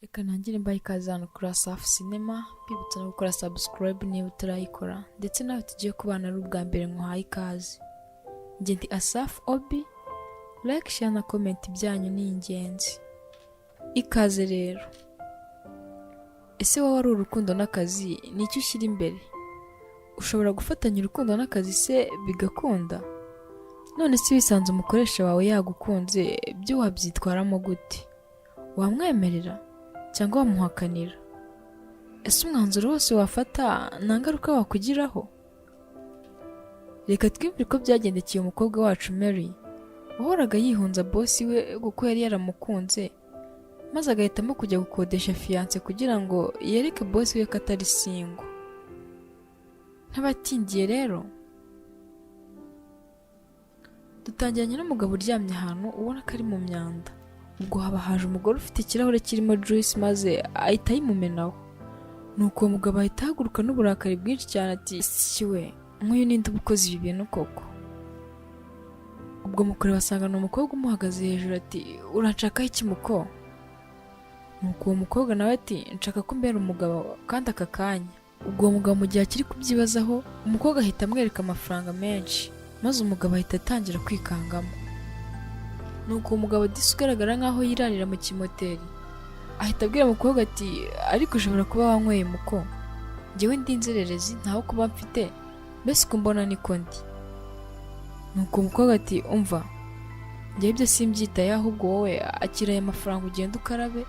Reka ntangire mbaye ikaze hano kuri Asafu Cinema, mbibutsa no gukora subscribe niba utarayikora, ndetse nawe tugiye kubana ari ubwa mbere nkuhaye ikaze. Njye ndi Asafu Obi, like, share na comment byanyu ni ingenzi. Ikaze rero. Ese wowe ari urukundo n'akazi ni icyo ushyira imbere? Ushobora gufatanya urukundo n'akazi se bigakunda? None se wisanze umukoresha wawe yagukunze, byo wabyitwaramo gute? Wamwemerera cyangwa wamuhakanira? Ese umwanzuro wose wafata nta ngaruka wakugiraho? Reka twibwire ko byagendekeye umukobwa wacu Mary, wahoraga yihunza boss we kuko yari yaramukunze, maze agahitamo kujya gukodesha fiance kugira ngo yereke boss we ko atari single. Ntabatindiye rero, dutangiranye n'umugabo uryamye ahantu ubona ko ari mu myanda. Ubwo haba haje umugore ufite ikirahure kirimo juice maze ahita ayimumenaho. Nuko uwo mugabo ahita ahaguruka n'uburakari bwinshi cyane ati, "Siwe, nk'uyu ninde ubukoze ibi bintu koko?" Ubwo mukore basanga ni umukobwa umuhagaze hejuru ati, "Uranshakaho iki muko?" Nuko uwo mukobwa nawe ati, "Nshaka ko mbera umugabo kandi aka kanya." Ubwo uwo mugabo mu gihe akiri kubyibazaho, umukobwa ahita amwereka amafaranga menshi, maze umugabo ahita atangira kwikangamo. Nuko uwo mugabo disi ugaragara nk'aho yirarira mu kimoteri ahita abwira umukobwa ati, "Ariko ushobora kuba wanyweye muko, njyewe ndi inzererezi ntaho kuba mfite, mbese uko mbona niko ndi." Nuko umukobwa ati, "Umva, njyewe ibyo simbyitaye, ahubwo wowe akira aya mafaranga ugenda ukarabe,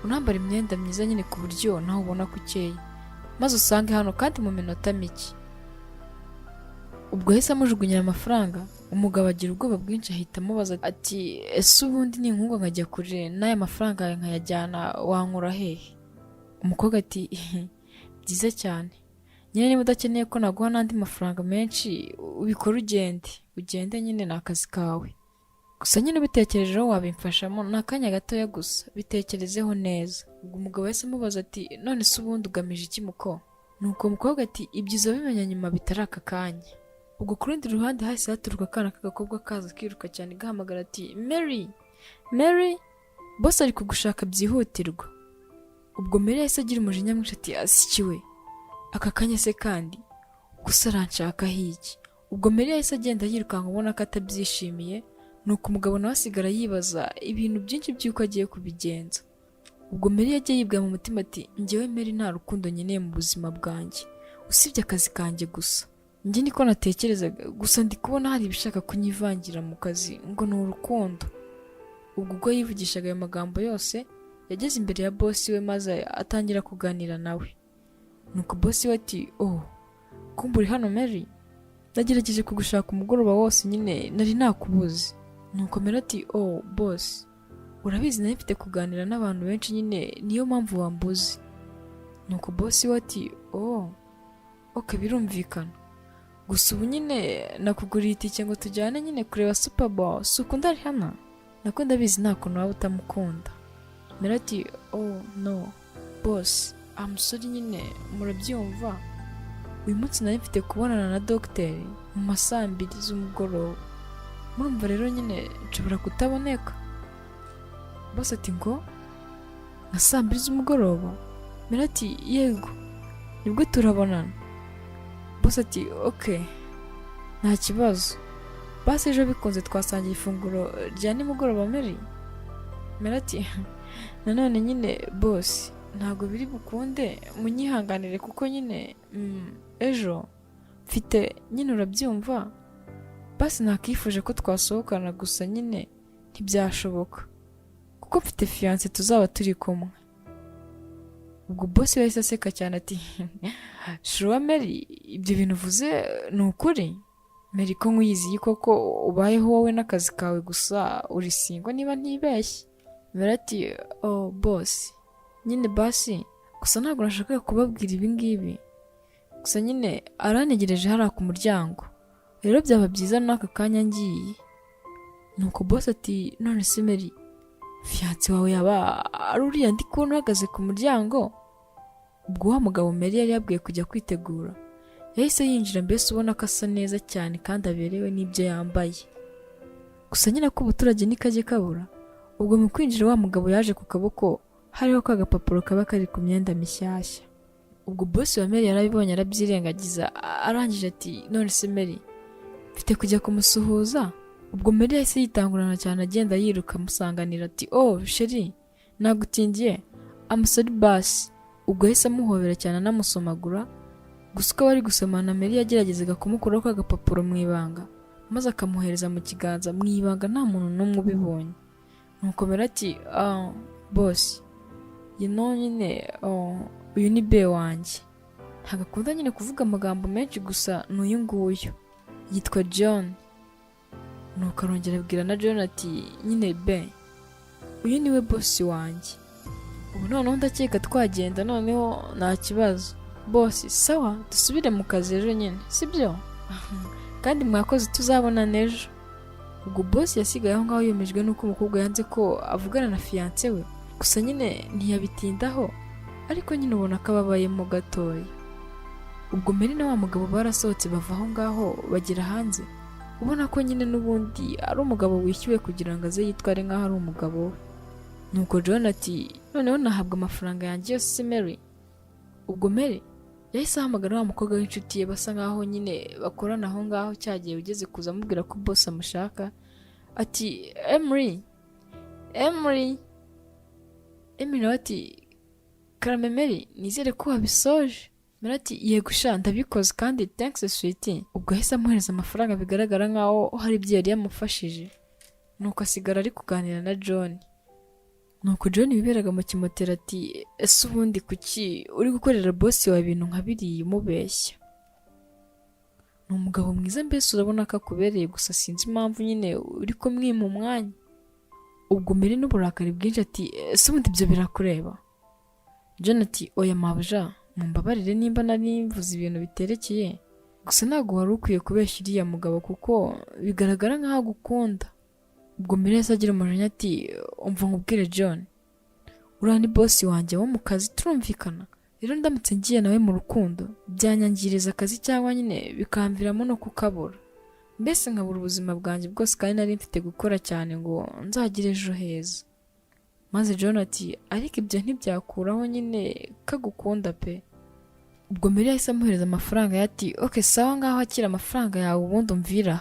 unambara imyenda myiza nyine ku buryo nawe ubona ko ukeye, maze usange hano kandi mu minota mike." Ubwo yahise amujugunyira amafaranga, umugabo agira ubwoba bwinshi ahita amubaza ati, "Ese ubundi ninkunga nkajya kure n'aya mafaranga yawe nkayajyana wankura hehe?" Umukobwa ati, "Byiza cyane, nyine niba udakeneye ko naguha n'andi mafaranga menshi ubikore ugende nyine ni akazi kawe. Gusa nyine ubitekerejeho wabimfashamo, ni akanya gatoya gusa, bitekerezeho neza." Ubwo umugabo yahise amubaza ati, "None se ubundi ugamije iki muko?" Nuko umukobwa ati, "Ibyiza bimenya nyuma bitari aka kanya." Ubwo ku rundi ruhande hahise haturuka akana k'agakobwa kaza kiruka cyane gahamagara ati, "Mary, Mary, boss ari kugushaka byihutirwa." Ubwo Mary yahise agira umujinya mwinshi ati, "Asikiwe, aka kanya se kandi gusa aranshakaho iki?" Ubwo Mary yahise agenda yirukanka ubona ko atabyishimiye. Nuko umugabo nawe asigara yibaza ibintu byinshi by'uko agiye kubigenza. Ubwo Mary yagiye yibwira mu mutima ati, "Njyewe Mary nta rukundo nkeneye mu buzima bwanjye, usibye akazi kanjye gusa. Njye niko natekerezaga, gusa ndi kubona hari ibishaka kunyivangira mu kazi ngo ni urukundo." Ubwo yivugishaga ayo magambo yose, yageze imbere ya boss we maze atangira kuganira nawe. Nuko boss we ati, "Oh, kumbe uri hano Mary? Nagerageje kugushaka umugoroba wose nyine nari nakubuze." Nuko Mary ati, "Oh boss, urabizi nari mfite kuganira n'abantu benshi nyine niyo mpamvu wambuze." Nuko boss we ati, "Oh, okay, birumvikana. Gusa ubu nyine nakuguriye itike ngo tujyane nyine kureba Super Bowl, si ukunda Rihanna? Nako ndabizi nta kuntu waba utamukunda." Mary ati, "Oh no boss, I'm sorry, nyine murabyumva, uyu munsi nari mfite kubonana na dogiteri mu ma saa 2 z'umugoroba, murumva rero nyine nshobora kutaboneka." Boss ati, "Ngo nka saa 2 z'umugoroba?" Mary ati, "Yego, nibwo turabonana." Boss ati, "Okay, nta kibazo. Basi ejo bikunze twasangiye ifunguro rya nimugoroba Mary?" Mary ati, "Nanone nyine boss, ntabwo biri bukunde, munyihanganire kuko nyine ejo mfite nyine urabyumva, basi nakifuje ko twasohokana gusa nyine ntibyashoboka kuko mfite fiance tuzaba turi kumwe." Ubwo boss yahise aseka cyane ati, "Sure Mary, ibyo bintu uvuze ni ukuri? Mary, ko nkwiyiziye koko ubayeho wowe n'akazi kawe gusa, uri single niba ntibeshye?" Mary ati, "Oh boss, nyine basi gusa ntabwo nashakaga kubabwira ibi ngibi, gusa nyine arantegereje hariya ku muryango, rero byaba byiza n'aka kanya ngiye." Nuko boss ati, "None se Mary, fiance wawe yaba ari uriya ndi kubona uhagaze ku muryango?" Ubwo wa mugabo Mary yari yabwiye kujya kwitegura yahise yinjira, mbese ubona ko asa neza cyane kandi aberewe n'ibyo yambaye. Gusa nyine ko ubuturage nikajye kabura, ubwo mu kwinjira wa mugabo yaje ku kaboko hariho ka gapapuro kaba kari ku myenda mishyashya. Ubwo boss wa Mary yarabibonye arabyirengagiza, arangije ati none se Mary mfite kujya kumusuhuza. Ubwo Mary yahise yitangurana cyane agenda yiruka amusanganira ati oh sheri nagutindiye, I'm sorry boss. Ubwo yahise amuhobera cyane anamusomagura, gusa uko bari gusomana Mary yageragezaga kumukuraho ka gapapuro mu ibanga maze akamuhereza mu kiganza mu ibanga nta muntu n'umwe ubibonye. Nuko Mary ati boss nyine uyu ni be wanjye, ntabwo akunda nyine kuvuga amagambo menshi gusa n'uyu nguyu yitwa John. Nuko arongera abwira na John ati nyine be uyu niwe boss wanjye. Ubu noneho ndakeka twagenda noneho nta kibazo boss. Sawa dusubire mu kazi ejo nyine sibyo? Kandi mwakoze tuzabona nejo. Ubwo boss yasigaye aho ngaho yemejwe nuko umukobwa yanze ko avugana na fiance we, gusa nyine ntiyabitindaho, ariko nyine ubona ko ababayemo gatoya. Ubwo Mary na wa mugabo barasohotse bava aho ngaho bagera hanze, ubona ko nyine n'ubundi ari umugabo wishyuwe kugira ngo aze yitware nk'aho ari umugabo we. Nuko John ati noneho nahabwa amafaranga yanjye yose Mary. Ubwo Mary yahise ahamagara wa mukobwa w'inshuti ye basa nk'aho nyine bakorana aho ngaho cyagiye ugeze kuza amubwira ko boss amushaka, ati Emery nawe ati karame Mary nizere ko wabisoje. Mary ati yego sha ndabikoze kandi thanks sweetie. Ubwo yahise amuhereza amafaranga bigaragara nk'aho hari ibyo yari yamufashije. Nuko asigara ari kuganira na John. Nuko John biberaga mu kimoteri ati ese ubundi kuki uri gukorera boss wawe ibintu nka biriya umubeshya? Ni umugabo mwiza mbese urabona ko akubereye, gusa sinzi impamvu nyine uri kumwima umwanya. Ubwo Mary n'uburakari bwinshi ati ese ubundi ibyo birakureba? John ati oya mabuja mumbabarire nimba nari mvuze ibintu biterekeye, gusa ntabwo wari ukwiye kubeshya uriya mugabo kuko bigaragara nk'aho agukunda. Ubwo Mary yahise agira umujinya ati umva nkubwire John, uriya ni boss wanjye wo mu kazi turumvikana, rero ndamutse ngiye nawe mu rukundo byanyangiriza akazi cyangwa nyine bikamviramo no kukabura, mbese nkabura ubuzima bwanjye bwose kandi nari mfite gukora cyane ngo nzagire ejo heza. Maze John ati ariko ibyo ntibyakuraho nyine kagukunda pe. Ubwo Mary yahise amuhereza amafaranga ati okay sawa ngaho akira amafaranga yawe ubundi umvira,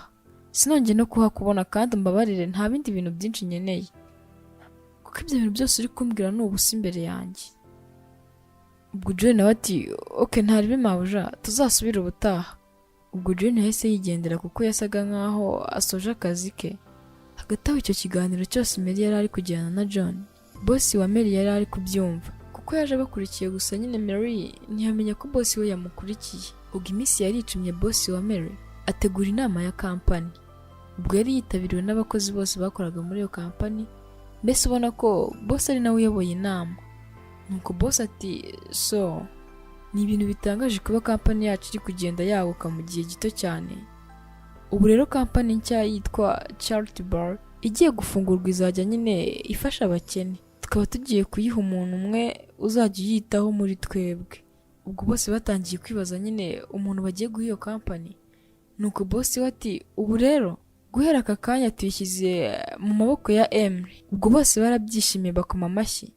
sinongeye no kuhakubona kandi mbabarire nta bindi bintu byinshi nkeneye kuko ibyo bintu byose uri kumbwira ni ubusa imbere yanjye. Ubwo John nawe ati okay ntari bimabuja tuzasubira ubutaha. Ubwo John yahise yigendera kuko yasaga nkaho asoje akazi ke. Hagati aho icyo kiganiro cyose Mary yari ari kujyana na John, boss wa Mary yari ari kubyumva kuko yaje bakurikiye, gusa nyine Mary ntiyamenya ko boss we yamukurikiye. Ubwo iminsi yari icumye boss wa Mary ategura inama ya kampani. Ubwo yari yitabiriwe n'abakozi bose bakoraga muri iyo kampani, mbese ubona ko boss ari nawe uyoboye inama. Nuko boss ati so ni ibintu bitangaje kuba kampani yacu iri kugenda yaguka mu gihe gito cyane. Ubu rero kampani nshya yitwa Charity Bar igiye gufungurwa izajya nyine ifasha abakene, tukaba tugiye kuyiha umuntu umwe uzajya uyitaho muri twebwe. Ubwo bose batangiye kwibaza nyine umuntu bagiye guha iyo kampani. Nuko boss we ati ubu rero guhera aka kanya tuyishyize mu maboko ya Emery. Ubwo bose barabyishimiye bakoma amashyi,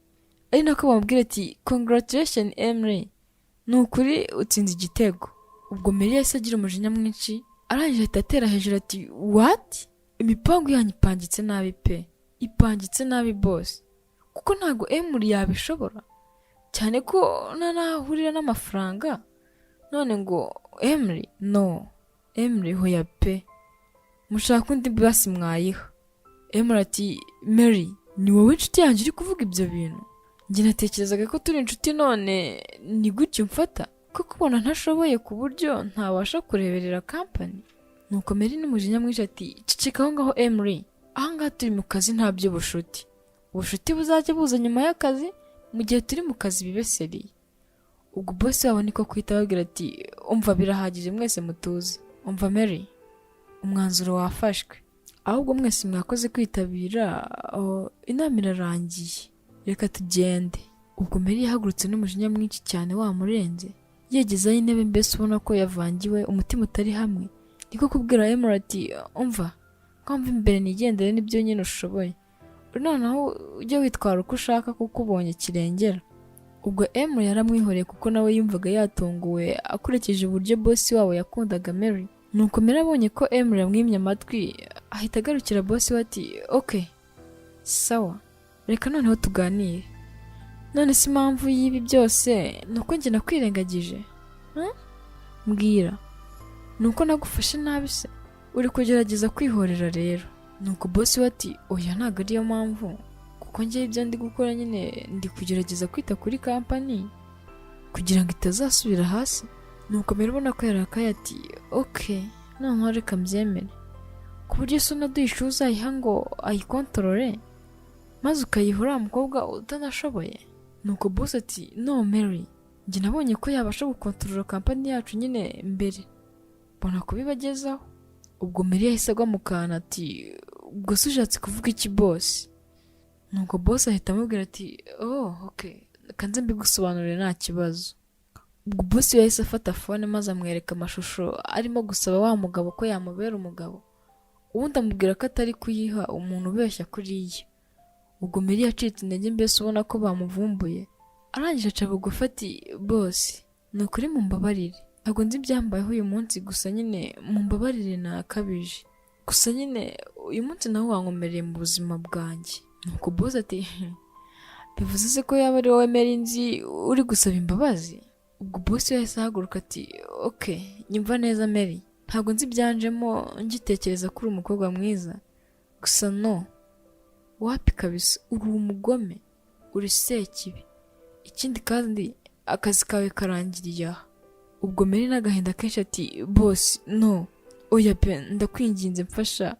ari nako bamubwira ati congratulations Emery, ni ukuri utsinze igitego. Ubwo Mary yahise agira umujinya mwinshi, arangije ahita atera hejuru ati what? Imipangu yanyu ipangitse nabi pe, ipangitse nabi boss, kuko ntago Emery yabishobora, cyane ko ntanahurira n'amafaranga. None ngo Emery no, Emery hoya pe, mushaka undi basi mwayiha. Emery ati Mary ni wowe inshuti yanjye uri kuvuga ibyo bintu? Njye natekerezaga ko turi inshuti none ni gutyo mfata ko kubona ntashoboye ku buryo ntabasha kureberera kampani. Nuko Mary n'umujinya mwinshi ati ceceka aho ngaho Emery, aha ngaha turi mu kazi nta by'ubushuti, ubushuti buzajya buza nyuma y'akazi, mu gihe turi mu kazi bibeseriye. Ubwo boss wabo niko kwita ababwira ati umva birahagije mwese mutuze, umva Mary umwanzuro wafashwe, ahubwo mwese mwakoze kwitabira inama irarangiye, reka tugende. Ubwo Mary yahagurutse n'umujinya mwinshi cyane wamurenze, yegezaho intebe mbese ubona ko yavangiwe umutima utari hamwe. Niko kubwira Emery ati umva kwamva imbere nigendere nibyo nyine ushoboye, noneho ujye witwara uko ushaka kuko ubonye kirengera. Ubwo Emery yaramwihoreye kuko nawe yumvaga yatunguwe akurikije uburyo boss wabo yakundaga Mary. Nuko Mary abonye ko Emery yamwimye amatwi ahita agarukira boss we ati okay sawa reka noneho tuganire. None si impamvu y'ibi byose nuko njye nakwirengagije? Mbwira, nuko nagufashe nabi se? Uri kugerageza kwihorera rero. Nuko boss we ati oya ntabwo ariyo mpamvu, kuko njye ibyo ndi gukora nyine ndi kugerageza kwita kuri company kugira ngo itazasubira hasi. Nuko Mary ubona ko yarakaye ati okay noneho reka mbyemere, ku buryo so naduhisha uzayiha ngo ayikontorore maze ukayiha uriya mukobwa utanashoboye. Nuko boss ati no Mary, njye nabonye ko yabasha gukontorora company yacu nyine mbere, mbona kubibagezaho. Ubwo Mary yahise agwa mu kantu ati ubwo se ushatse kuvuga iki boss? Nuko boss ahita amubwira ati okay kanze mbigusobanurire nta kibazo. Ubwo boss yahise afata phone maze amwereka amashusho arimo gusaba wa mugabo ko yamubera umugabo, ubundi amubwira ko atari kuyiha umuntu ubeshya kuriya. Ubwo Mary yacitse intege mbese ubona ko bamuvumbuye, arangije aca bugufi ati boss ni ukuri mumbabarire, ntabwo nzi ibyambayeho uyu munsi, gusa nyine mumbabarire nakabije, gusa nyine uyu munsi nawe wankomereye mu buzima bwanjye. Nuko boss ati bivuze se ko yaba ari wowe Mary nzi uri gusaba imbabazi? Ubwo boss yahise ahaguruka ati okay nyumva neza Mary, ntabwo nzi ibyanjemo ngitekereza ko uri umukobwa mwiza, gusa no wapi kabisa uri umugome, uri sekibi, ikindi kandi akazi kawe karangiriye aha. Ubwo Mary n'agahinda kenshi ati boss no oya pe ndakwinginze mfasha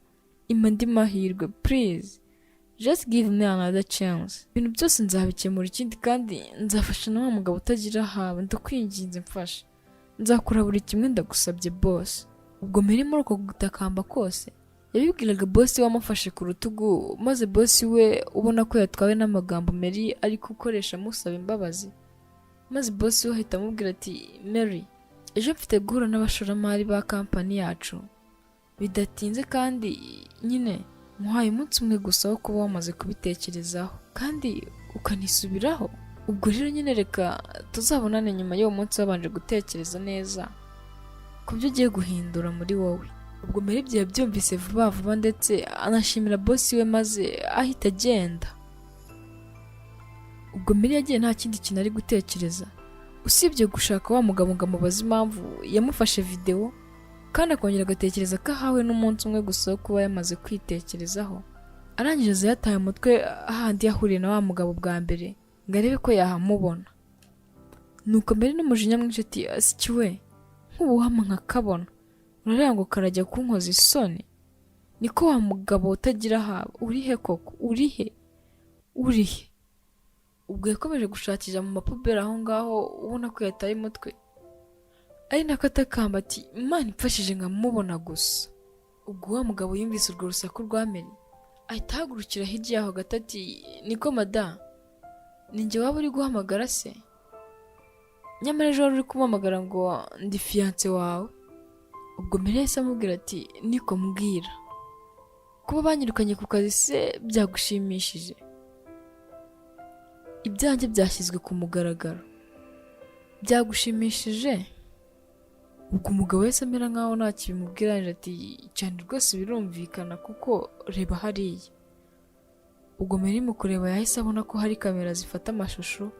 ima ndi mahirwe please just give me another chance, ibintu byose nzabikemura, ikindi kandi nzafasha na wa mugabo utagira haba, ndakwinginze mfasha, nzakora buri kimwe ndagusabye boss. Ubwo Mary muri uko gutakamba kose yabibwiraga boss we wamufashe ku rutugu, maze boss we ubona ko yatwawe n'amagambo Mary ari gukoresha amusaba imbabazi, maze boss we ahita amubwira ati Mary ejo mfite guhura n'abashoramari ba company yacu bidatinze, kandi nyine muhaye umunsi umwe gusa wo kuba wamaze kubitekerezaho kandi ukanisubiraho. Ubwo rero nyine reka tuzabonane nyuma y'uwo munsi wabanje gutekereza neza ku byo ugiye guhindura muri wowe. Ubwo Mary ibyo yabyumvise vuba vuba ndetse anashimira boss we maze ahita agenda. Ubwo Mary yagiye nta kindi kintu ari gutekereza usibye gushaka wa mugabo ngo amubaze impamvu yamufashe video, kandi akongera agatekereza ko ahawe n'umunsi umwe gusa wo kuba yamaze kwitekerezaho. Arangije yataye umutwe ahandi yahuriye na wa mugabo bwa mbere ngo arebe ko yahamubona. Nuko Mary n'umujinya mwinshi ati asikiwe nk'ubuhama nkakabona, urareba ngo karajya kunkoza isoni, niko wa mugabo utagira haba, urihe koko urihe? Ubwo yakomeje gushakira mu mapuberi aho ngaho ubona ko yataye umutwe, ari nako atakamba ati Imana imfashije nkamubona gusa. Ubwo wa mugabo yumvise urwo rusaku rwa Mary ahita ahagurukira hirya yaho gato ati niko madamu, ninjye waba uri guhamagara se? Nyamara ejo wari uri kumuhamagara ngo ndi fiance wawe. Ubwo Mary yahise amubwira ati niko mbwira, kuba banyirukanye ku kazi se byagushimishije? Ibyanjye byashyizwe ku mugaragaro, byagushimishije? Ubwo umugabo wese amera nkaho nta kibimubwira ati cyane rwose birumvikana kuko reba hariya. Ubwo Mary mu kureba yahise abona ko hari kamera zifata amashusho,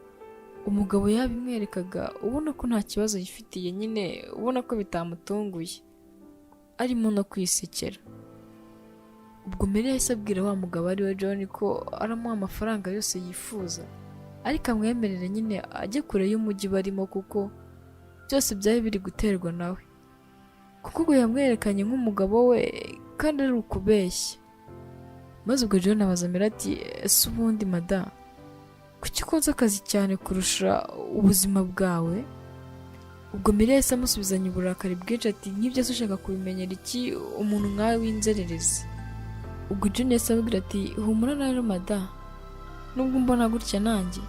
umugabo yabimwerekaga ubona ko nta kibazo yifitiye, nyine ubona ko bitamutunguye arimo no kwisekera. Ubwo Mary yahise abwira wa mugabo ari we John ko aramuha amafaranga yose yifuza, ariko amwemerere nyine ajye kure y'umujyi barimo kuko byose byari biri guterwa nawe, kuko ubwo yamwerekanye nk'umugabo we kandi ari ukubeshya. Maze ubwo John abaza Mary ati ese ubundi madamu kuki ukunze akazi cyane kurusha ubuzima bwawe? Ubwo Mary yahise amusubizanya uburakari bwinshi ati nk'ibyo se ushaka kubimenyera iki umuntu nkawe w'inzererezi? Ubwo John yahise amubwira ati humura rero madamu, nubwo mbona gutya nanjye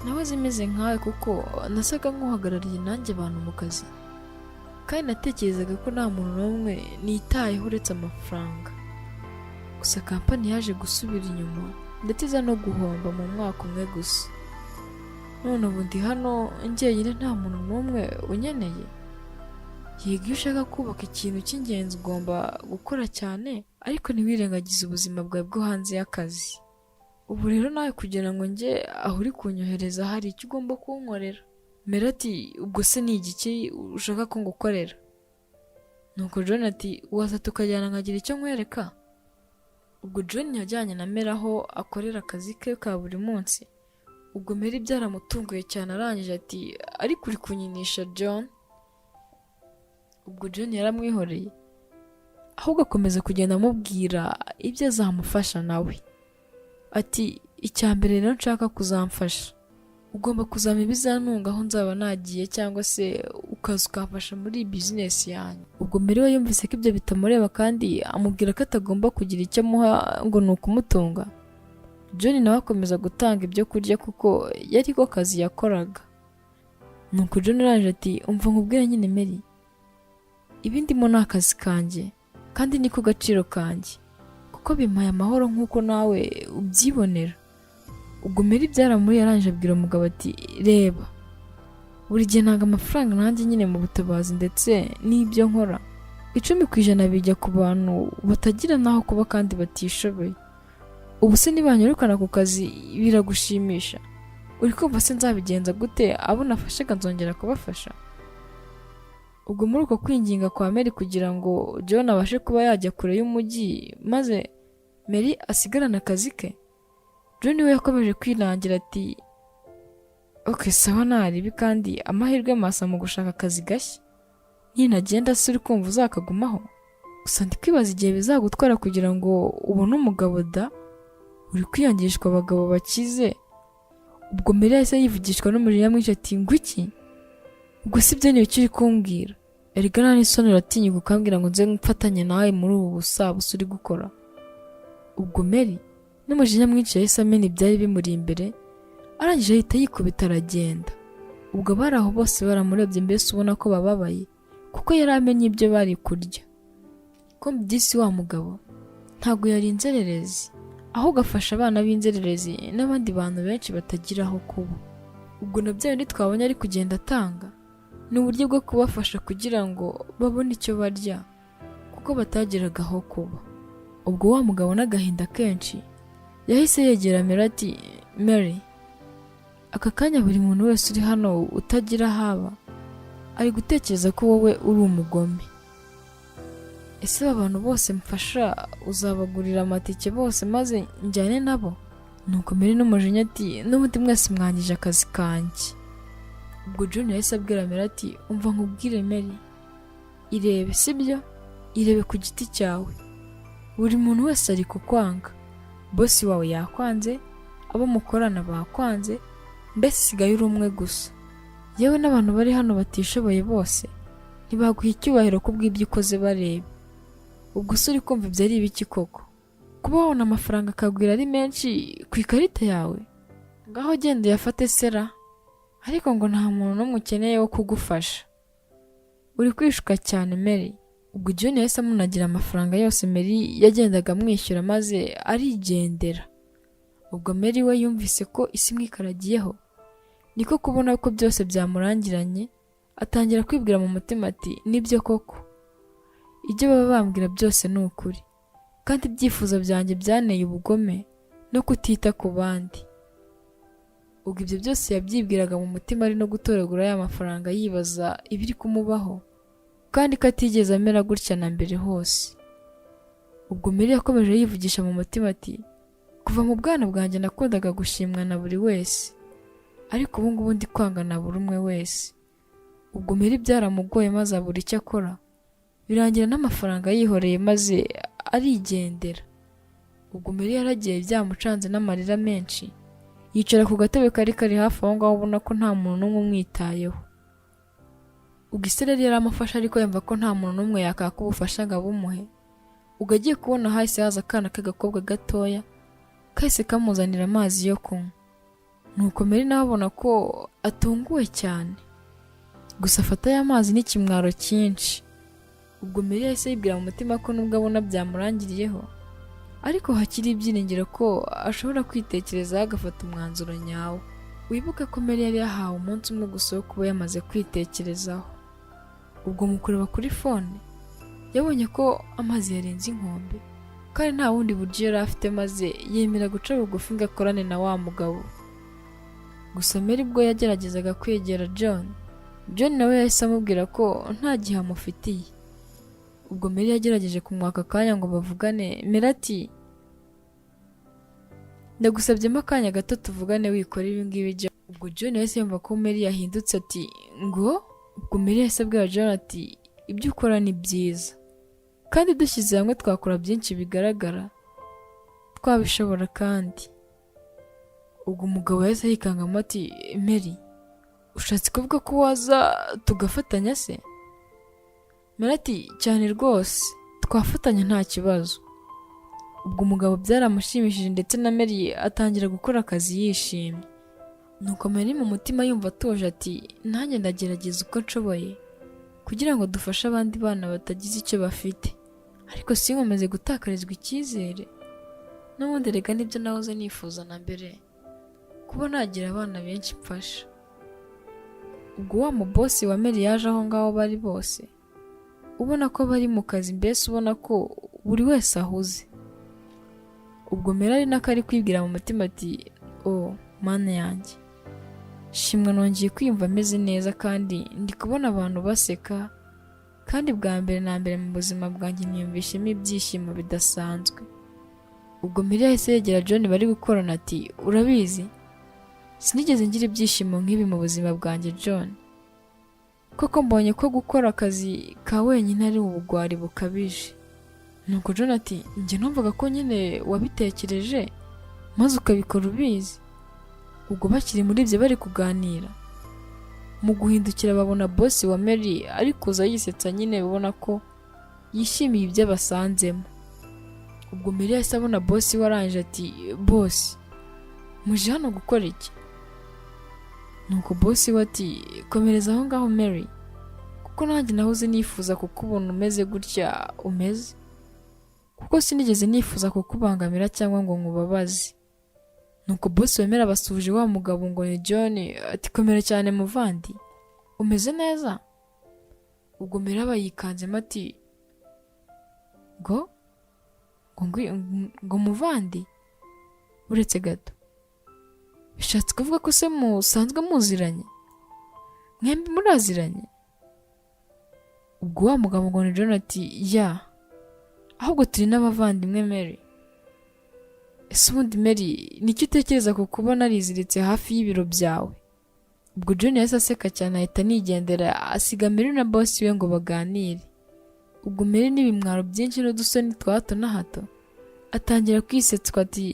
nawe zimeze nkawe kuko nasaga nk'uhagarariye nanjye abantu mu kazi, kandi natekerezaga ko nta muntu n'umwe nitayeho uretse amafaranga, gusa kampani yaje gusubira inyuma ndetse iza no guhomba mu mwaka umwe gusa. None ubu ndi hano njyenyine nta muntu n'umwe unyeneye. Yego iyo ushaka kubaka ikintu cy'ingenzi ugomba gukora cyane, ariko ntiwirengagize ubuzima bwawe bwo hanze y'akazi. Ubu rero nawe kugira ngo njye aho uri kunyohereza hari icyo ugomba kunkorera. Mary ati ubwo se ni igiki ushaka ko ngukorera? Nuko John ati waza tukajyana nkagira icyo nkwereka. Ubwo John yajyanye na Mary aho akorera akazi ke ka buri munsi. Ubwo Mary byaramutunguye cyane arangije ati ariko uri kunyinisha John? Ubwo John yaramwihoreye, ahubwo akomeza kugenda amubwira ibyo azamufasha nawe. Ati icya mbere rero nshaka kuzamfasha, ugomba kuzampa ibizantunga aho nzaba nagiye, cyangwa se ukaza ukamfasha muri bizinesi yanjye. Ubwo Mary we yumvise ko ibyo bitamureba kandi amubwira ko atagomba kugira icyo amuha ngo ni ukumutunga. John nawe akomeza gutanga ibyo kurya kuko yari ko kazi yakoraga. Nuko John arangije ati umva nkubwire nyine Mary, ibi ndimo ni akazi kanjye kandi niko gaciro kanjye, kuko bimpaye amahoro nk'uko nawe ubyibonera. Ubwo Mary byaramuriye arangije abwira umugabo ati reba, buri gihe ntanga amafaranga nanjye nyine mu butabazi ndetse n'ibyo nkora 10% bijya ku bantu batagira naho kuba kandi batishoboye. Ubu se nibanyirukana ku kazi biragushimisha? Uri kumva se nzabigenza gute abo nafashaga nzongera kubafasha? Ubwo muri uko kwinginga kwa Mary kugira ngo John abashe kuba yajya kure y'umujyi maze Mary asigarana akazi ke, John we yakomeje kwirangira ati okay sawa naribi kandi amahirwe masa mu gushaka akazi gashya. Ninagenda se uri kumva uzakagumaho? Gusa ndi kwibaza igihe bizagutwara kugira ngo ubone umugabo da, uri kwiyangishwa abagabo bakize. Ubwo Mary yahise yivugishwa n'umuriro mwinshi ati ngwiki? Ubwo si byo nicyo uri kumbwira? Erega nta n'isoni uratinyuka ukambwira ngo nze mfatanye nawe muri ubu busabusa uri gukora. Ubwo Mary n'umujinya mwinshi yahise amena ibyari bimuri imbere, arangije ahita yikubita aragenda. Ubwo bari aho bose baramurebye mbese ubona ko bababaye kuko yari amenye ibyo bari kurya. Ko mbyisi wa mugabo ntabwo yari inzererezi, ahubwo afasha abana b'inzererezi n'abandi bantu benshi batagira aho kuba. Ubwo nabyo twabonye ari kugenda atanga ni uburyo bwo kubafasha kugira ngo babone icyo barya kuko batagiraga aho kuba. Ubwo wa mugabo n'agahinda kenshi yahise yegera Mary ati Mary, aka kanya buri muntu wese uri hano utagira haba ari gutekereza ko wowe uri umugome. Ese abantu bose mfasha uzabagurira amatike bose maze njyane nabo? Nuko Mary n'umujinya ati n'ubundi mwese mwangije akazi kanjye. Ubwo John yahise abwira Mary ati umva nkubwire Mary, irebe sibyo, irebe ku giti cyawe. Buri muntu wese ari kukwanga, bosi wawe yakwanze, abo mukorana bakwanze, mbese sigaye uri umwe gusa. Yewe n'abantu bari hano batishoboye bose ntibaguha icyubahiro kubw'ibyo ukoze bareba. Ubwo se uri kumva ibyo ari ibiki koko? Kuba wabona amafaranga akagwira ari menshi ku ikarita yawe? Ngaho genda uyafate sera, ariko ngo nta muntu n'umwe ukeneye wo kugufasha. Uri kwishuka cyane Mary. Ubwo John yahise amunagira amafaranga yose Mary yagendaga amwishyura maze arigendera. Ubwo Mary we yumvise ko isi imwikaragiyeho, niko kubona ko byose byamurangiranye, atangira kwibwira mu mutima ati nibyo koko, ibyo baba bambwira byose ni ukuri, kandi ibyifuzo byanjye byaneye ubugome no kutita ku bandi. Ubwo ibyo byose yabyibwiraga mu mutima ari no gutoragura ya mafaranga yibaza ibiri kumubaho, kandi ko atigeze amera gutya na mbere hose. Ubwo Mary yakomeje yivugisha mu mutima ati kuva mu bwana bwanjye nakundaga gushimwa na buri wese, ariko ubu ngubu ndi kwanga na buri umwe wese. Ubwo Mary byaramugoye maze abura icyo akora, birangira n'amafaranga yihoreye maze arigendera. Ubwo Mary yaragiye byamucanze n'amarira menshi, yicara ku gatebe kari hafi aho ngaho ubona ko nta muntu n'umwe umwitayeho. Ubwo Israel yaramufasha ariko yumva ko nta muntu n'umwe yakaka ubufasha ngo abumuhe. Ubwo agiye kubona hahise haza akana k'agakobwa gatoya kahise kamuzanira amazi yo kunywa. Nuko Mary nawe abona ko atunguwe cyane, gusa afata ya mazi n'ikimwaro cyinshi. Ubwo Mary yahise yibwira mu mutima ko nubwo abona byamurangiriyeho ariko hakiri ibyiringiro ko ashobora kwitekerezaho agafata umwanzuro nyawo. Wibuke ko Mary yari yahawe umunsi umwe gusa wo kuba yamaze kwitekerezaho. Ubwo mu kureba kuri fone yabonye ko amazi yarenze inkombe kandi nta wundi buryo yari afite, maze yemera guca bugufi ngo akorane na wa mugabo. Gusa Mary bwo yageragezaga kwegera John nawe yahise amubwira ko nta gihe amufitiye. Ubwo Mary yagerageje kumwaka akanya ngo bavugane. Mary ati ndagusabyemo akanya gato tuvugane wikora ibi ngibi John. Ubwo John yahise yumva ko Mary yahindutse ati ngo. Ubwo Mary yahise abwira John ati ibyo ukora ni byiza kandi dushyize hamwe twakora byinshi bigaragara twabishobora kandi. Ubwo umugabo yahise yikangamo ati Mary ushatse kuvuga ko waza tugafatanya se? Mary ati cyane rwose twafatanya nta kibazo. Ubwo umugabo byaramushimishije ndetse na Mary atangira gukora akazi yishimye. Nuko Mary mu mutima yumva atuje ati nanjye ndagerageza uko nshoboye kugira ngo dufashe abandi bana batagize icyo bafite, ariko sinkomeze gutakarizwa icyizere. N'ubundi rega nibyo nahoze nifuza na mbere, kuba nagira abana benshi mfasha. Ubwo wa mubosi wa Mary yaje aho ngaho bari bose, ubona ko bari mu kazi, mbese ubona ko buri wese ahuze. Ubwo Mary ari nako ari kwibwira mu mutima ati oh mana yanjye, shimwa nongeye kwiyumva ameze neza kandi ndi kubona abantu baseka, kandi bwa mbere na mbere mu buzima bwanjye niyumvishemo ibyishimo bidasanzwe. Ubwo Mary yahise yegera John bari gukorana ati urabizi sinigeze ngira ibyishimo nk'ibi mu buzima bwanjye John, koko mbonye ko gukora akazi ka wenyine ari ubugwari bukabije. Nuko John ati njye numvaga ko nyine wabitekereje maze ukabikora ubizi. Ubwo bakiri muri ibyo bari kuganira, mu guhindukira babona bosi wa Mary ari kuza yisetsa, nyine ubona ko yishimiye ibyo basanzemo. Ubwo Mary yahise abona bosi we arangije ati bosi muje hano gukora iki? Nuko bosi we ati komereza aho ngaho Mary, kuko nanjye nahoze nifuza kukubona umeze gutya umeze, kuko sinigeze nifuza kukubangamira cyangwa ngo nkubabaze. Nuko bosi wemera basuje wa mugabo ngo ni John ati komera cyane muvandi umeze neza. Ubwo Mary aba yikanzemo ati ngo muvandi uretse gato bishatse kuvuga ko se musanzwe muziranye, mwembi muraziranye? Ubwo wa mugabo ngo ni John ati ya ahubwo turi n'abavandimwe Mary. Ese ubundi Mary nicyo utekereza ku kuba nariziritse hafi y'ibiro byawe? Ubwo John yahise aseka cyane ahita nigendera, asiga Mary na bosi we ngo baganire. Ubwo Mary n'ibimwaro byinshi n'udusoni twa hato na hato atangira kwisetswa ati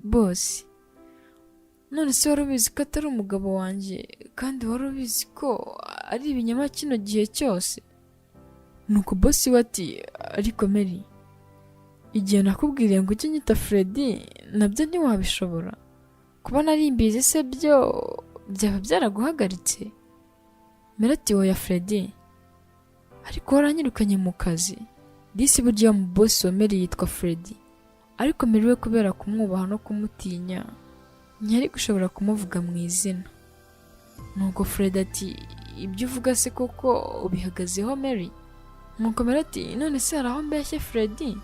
bosi none se wari ubizi ko atari umugabo wanjye kandi wari ubizi ko ari ibinyoma kino gihe cyose? Nuko bosi we ati ariko Mary igihe nakubwiriye ngo ujye unyita Freddy nabyo ntiwabishobora, kuba nari mbizi se byo byaba byaraguhagaritse? Mary ati oya Freddy, ariko waranyirukanye mu kazi. Disi burya mu bosi wa Mary yitwa Freddy, ariko Mary we kubera kumwubaha no kumutinya ntiyari gushobora kumuvuga mu izina. Nuko Freddy ati ibyo uvuga se koko ubihagazeho Mary? Nuko Mary ati none se hari aho mbeshye Freddy?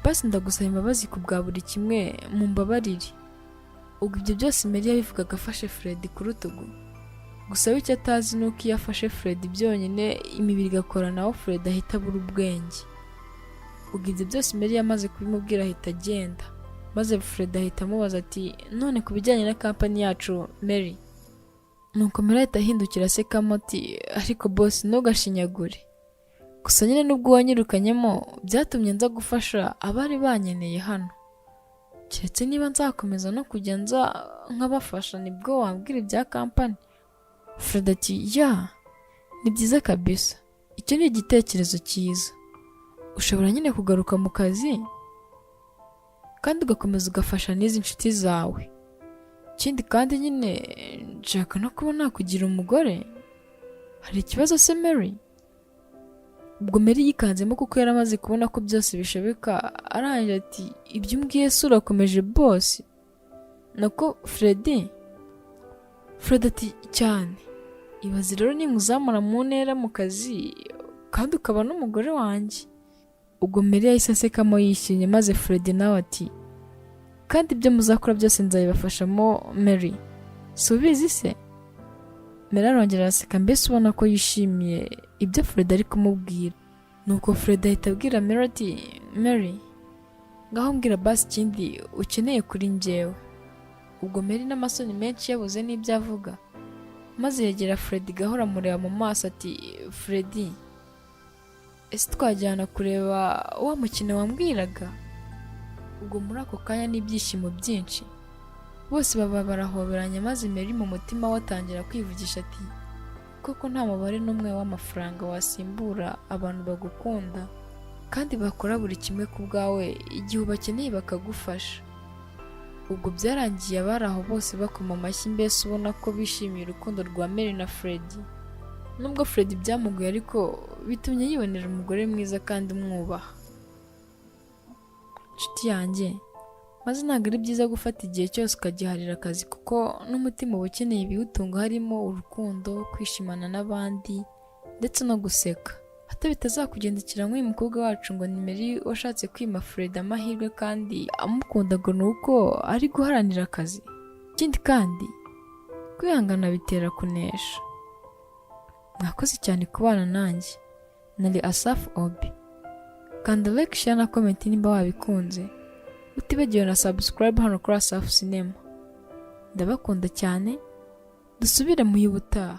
Basi ndagusaba imbabazi ku bwa buri kimwe mumbabarire. Ubwo ibyo byose Mary yabivugaga afashe Freddy ku rutugu. Gusa icyo atazi nuko iyo afashe Freddy byonyine imibiri igakora naho Freddy ahita abura ubwenge. Ubwo ibyo byose Mary yamaze kubimubwira ahita agenda, maze Freddy ahita amubaza ati none ku bijyanye na kampani yacu Mary? Nuko Mary ahita ahindukira asekamo ati ariko boss ntugashinyagure, gusa nyine nubwo wanyirukanyemo byatumye nza gufasha abari banyeneye hano, keretse niba nzakomeza no kujya nza nkabafasha nibwo wambwira ibya kampani. Freddy ati ya ni byiza kabisa, icyo ni igitekerezo cyiza, ushobora nyine kugaruka mu kazi kandi ugakomeza ugafasha n'izi nshuti zawe. Ikindi kandi nyine nshaka no kuba nakugira umugore. Hari ikibazo se Mary? ubwo Mary yikanzemo kuko yari amaze kubona ko byose bishoboka, arangije ati ibyo umbwiye se urakomeje boss? Nako Fred ati cyane, ibaze rero nimuzamura mu ntera mu kazi kandi ukaba n'umugore wanjye. Ubwo Mary yahise asekamo yishimye, maze Fred nawe ati kandi ibyo muzakora byose nzabibafashamo Mary, si ubizi se? Mary arongera araseka, mbese ubona ko yishimiye ibyo Fred ari kumubwira. Nuko Fred ahita abwira Mary ati Mary, ngaho mbwira basi ikindi ukeneye kuri njyewe. Ubwo Mary n'amasoni menshi yabuze n'ibyo avuga, maze yegera Fred gahora amureba mu maso ati Fred, ese twajyana kureba wa mukino wambwiraga? Ubwo muri ako kanya n'ibyishimo byinshi bose baba barahoberanye, maze Mary mu mutima watangira kwivugisha ati koko nta mubare n'umwe w'amafaranga wasimbura abantu bagukunda kandi bakora buri kimwe ku bwawe igihe ubakeneye bakagufasha. Ubwo byarangiye abari aho bose bakoma amashyi, mbese ubona ko bishimiye urukundo rwa Mary na Fred. Nubwo Fred byamugoye ariko bitumye yibonera umugore mwiza kandi umwubaha. Nshuti yanjye, maze ntabwo ari byiza gufata igihe cyose ukagiharira akazi, kuko n'umutima uba ukeneye ibiwutunga, harimo urukundo, kwishimana n'abandi ndetse no guseka. Hato bitazakugendekera nk'uyu mukobwa wacu ngo ni Mary washatse kwima Fred amahirwe kandi amukunda ngo ni uko ari guharanira akazi. Ikindi kandi kwihangana bitera kunesha. Mwakoze cyane kubana nanjye, nari Asaf Obi. Kanda like, share na comment nimba wabikunze, utibagiwe na subscribe hano kuri Asaf Cinema. Ndabakunda cyane, dusubire mu y'ubutaha.